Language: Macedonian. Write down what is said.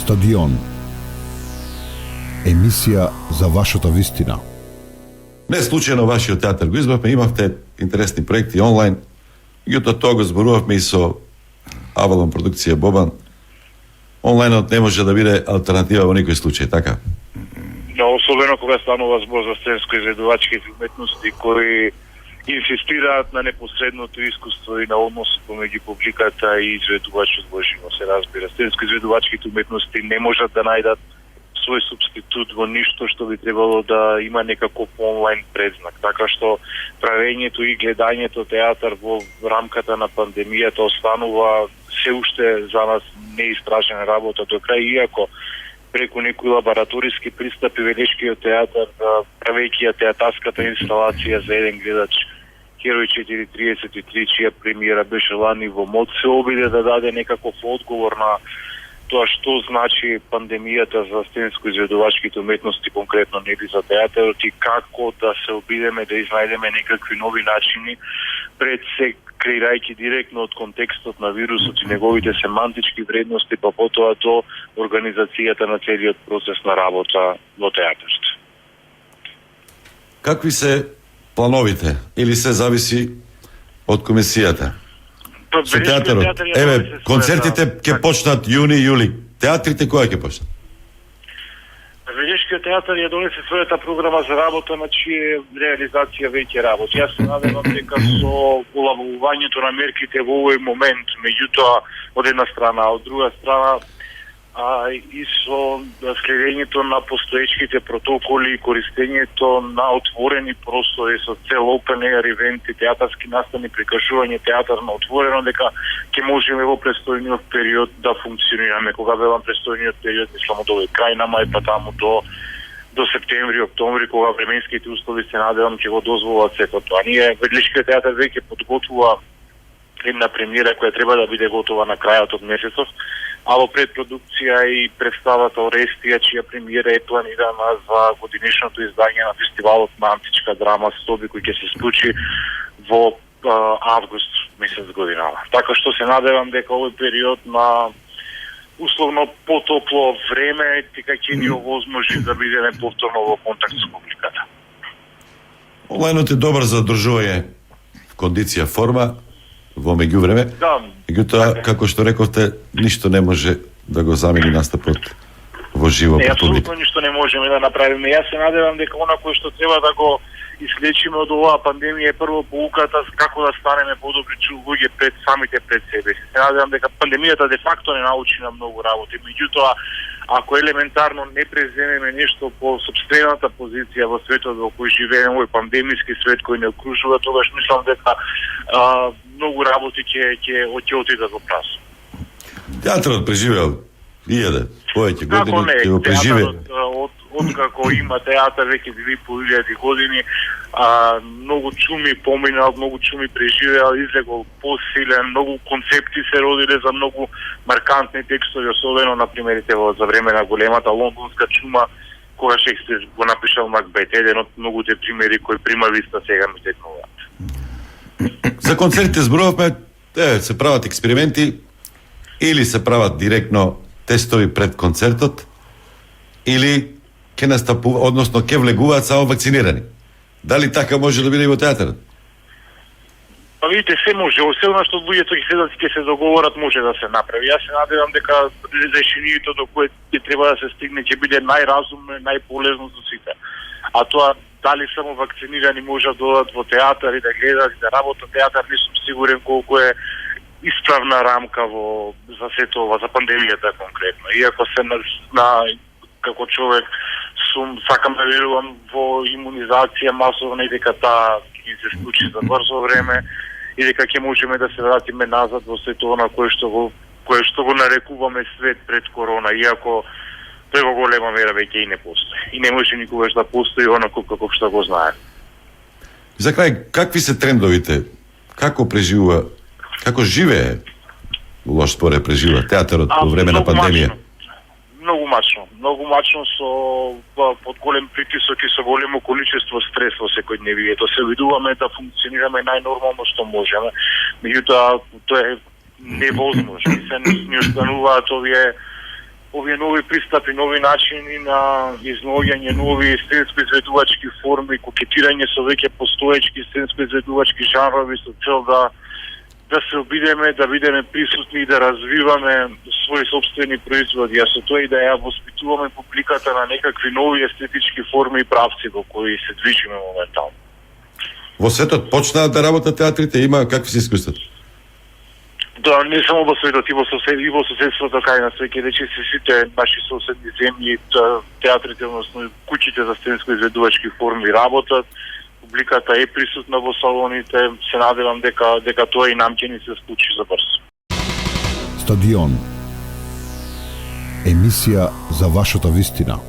Стадион. Емисија за вашата вистина. Не случајно вашиот театар го избравме, имавте интересни проекти онлайн, меѓутоа тоа го зборувавме и со Авалон продукција Бобан. Онлайнот не може да биде алтернатива во никој случај, така? Да, особено кога станува збор за сценско-изведувачки уметности кои инсистираат на непосредното искуство и на односот помеѓу публиката и изведувачот во живо, се разбира. Сценско-изведувачките уметности не можат да најдат свој субститут во ништо што би требало да има некаков онлайн предзнак. Така што правењето и гледањето театар во рамката на пандемијата останува се уште за нас неистражена работа до крај, иако преку некои лабораториски пристапи Велешкиот театар, правејќи ја театарската инсталација за еден гледач Херој 433, чија премиера беше лани во МОД, се обиде да даде некаков одговор на тоа што значи пандемијата за сценско-изведувачките уметности, конкретно нели за театарот, и како да се обидеме да изнајдеме некакви нови начини, пред се креирајќи директно од контекстот на вирусот и неговите семантички вредности, па потоа до организацијата на целиот процес на работа во театарот. Какви се плановите? Или се зависи од комисијата? Со театарот. Еве, концертите ќе почнат јуни, јули. Театрите кога ќе почнат? Велешкиот театар ја донесе својата програма за работа, на чија реализација веќе работи. Јас се надевам дека со улавувањето на мерките во овој момент, меѓутоа од една страна, а од друга страна и со следењето на постоечките протоколи и користењето на отворени простори со цел open air ивенти, театарски настани, прикажување театар на отворено, дека ќе можеме во престојниот период да функционираме. Кога велам престојниот период, мислам од овој крај на мај, па таму до септември, октомври, кога временските услови се надевам ќе го дозволат сето тоа. Ние Велешкиот театар веќе подготвува една премиера која треба да биде готова на крајот од месецов, а во предпродукција и представата Орестија, чија премиера е планирана за годинишното издање на фестивалот на античка драма Стоби, кој ќе се случи во август месец годинава. Така што се надевам дека овој период на условно потопло време дека ќе ни овозможи да бидеме повторно во контакт со публиката. Онлайнот е добар за одржување в кондиција форма во меѓувреме. Да. Меѓутоа, како што рековте, ништо не може да го замени настапот во живо пред публика. Апсолутно ништо не можеме да направиме. Јас се надевам дека она кој што треба да го ислечиме од оваа пандемија е прво поуката како да станеме подобри луѓе пред себе си. Се надевам дека пандемијата де факто не научи на многу работи. Меѓутоа, ако елементарно не преземеме нешто по собствената позиција во светот во кој живееме, овој пандемиски свет кој не окружува, тогаш мислам дека многу работи ќе отидат во празно. Театарот преживеал 1000 повеќе години, ќе го преживе. Откако има театар веќе 2500 години, многу чуми поминал, многу чуми преживеал, излегол посилен, многу концепти се родиле за многу маркантни текстови, особено на примерите за време на големата лондонска чума, кога Шекспир го напишал Макбет, еден од многуте примери кои прима виста сега ми текнуваат. За концертите зборувавме, се прават експерименти или се прават директно тестови пред концертот, или ќе настапува, односно ќе влегуваат само вакцинирани. Дали така може да биде и во театарот? Па видите, се може, оселно што луѓето ќе се договорат, може да се направи. Јас се надевам дека решението до кое ќе треба да се стигне ќе биде најразумно и најполезно за сите. А тоа дали само вакцинирани може да додат во театар и да гледат и да работат театар, не сум сигурен колку е исправна рамка за сето ова, за пандемијата конкретно. Иако се како човек сакам да верувам во имунизација масовна и дека таа ќе се случи за брзо време и дека ќе можеме да се вратиме назад во сето она кое што го нарекуваме свет пред корона, иако тој во голема мера веќе и не постои. И не може никогаш да постои онако како што го знае. За крај, какви се трендовите? Како преживува, како живее лош споре преживува театарот во време на пандемија? Многу мачно под голем притисок и со големо количество стрес во секојдневието. Се обидуваме да функционираме најнормално што можеме. Меѓутоа тоа е невозможно. Се ни остануваат овие овие нови пристапи, нови начини на изнаоѓање нови сценски изведувачки форми, кокетирање со веќе постоечки сценски изведувачки жанрови со цел да се обидеме, да бидеме присутни и да развиваме своји собствени производи, а со тоа и да ја воспитуваме публиката на некакви нови естетички форми и правци во кои се движиме моментално. Во светот почнаа да работат театрите, има какви се искуствата? Да, не само во светот, и во соседството, кај на свеќе речи се сите наши соседни земји, театрите, односно куќите за сценско изведувачки форми работат, публиката е присутна во салоните, се надевам дека тоа и нам ќе ни се случи за брзо. Стадион. Емисија за вашата вистина.